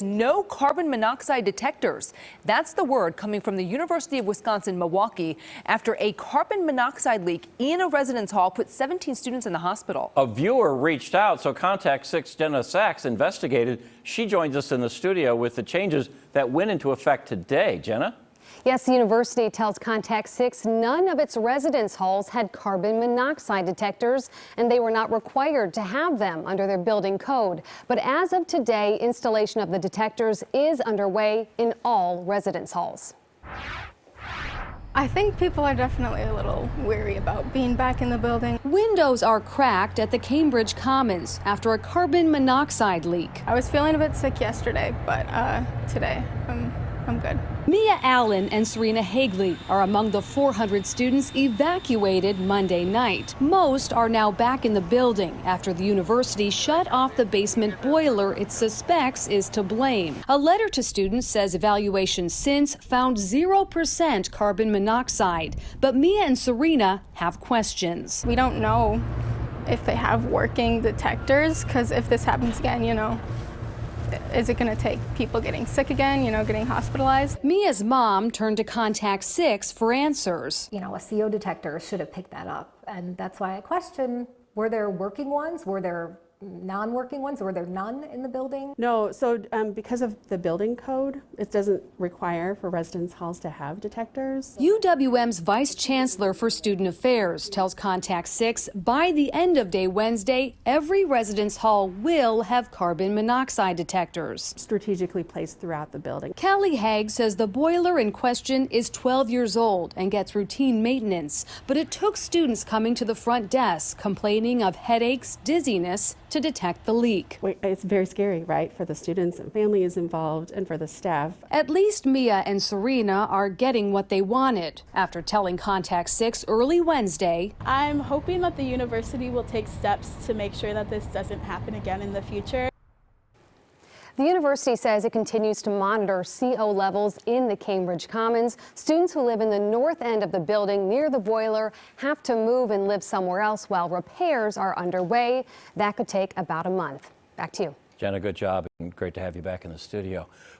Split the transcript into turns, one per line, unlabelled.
No carbon monoxide detectors. That's the word coming from the University of Wisconsin-Milwaukee after a carbon monoxide leak in a residence hall put 17 students in the hospital.
A viewer reached out, so Contact 6 Jenna Sachs investigated. She joins us in the studio with the changes that went into effect today. Jenna?
Yes, the university tells Contact 6 none of its residence halls had carbon monoxide detectors, and they were not required to have them under their building code. But as of today, installation of the detectors is underway in all residence halls.
I think people are definitely a little weary about being back in the building.
Windows are cracked at the Cambridge Commons after a carbon monoxide leak.
I was feeling a bit sick yesterday, but today I'm good.
Mia Allen and Serena Hagley are among the 400 students evacuated Monday night. Most are now back in the building after the university shut off the basement boiler it suspects is to blame. A letter to students says evaluations since found 0% carbon monoxide. But Mia and Serena have questions.
We don't know if they have working detectors, because if this happens again, is it going to take people getting sick again, getting hospitalized?
Mia's mom turned to Contact 6 for answers.
A CO detector should have picked that up. And that's why I question, were there working ones? Were there non-working ones? Were there none in the building?
No, so because of the building code, it doesn't require for residence halls to have detectors.
UWM's Vice Chancellor for Student Affairs tells Contact 6 by the end of day Wednesday, every residence hall will have carbon monoxide detectors.
Strategically placed throughout the building.
Callie Haig says the boiler in question is 12 years old and gets routine maintenance, but it took students coming to the front desk complaining of headaches, dizziness, to detect the leak.
It's very scary, right, for the students and families involved and for the staff.
At least Mia and Serena are getting what they wanted after telling Contact 6 early Wednesday.
I'm hoping that the university will take steps to make sure that this doesn't happen again in the future.
The university says it continues to monitor CO levels in the Cambridge Commons. Students who live in the north end of the building near the boiler have to move and live somewhere else while repairs are underway. That could take about a month. Back to you.
Jenna, good job, and great to have you back in the studio.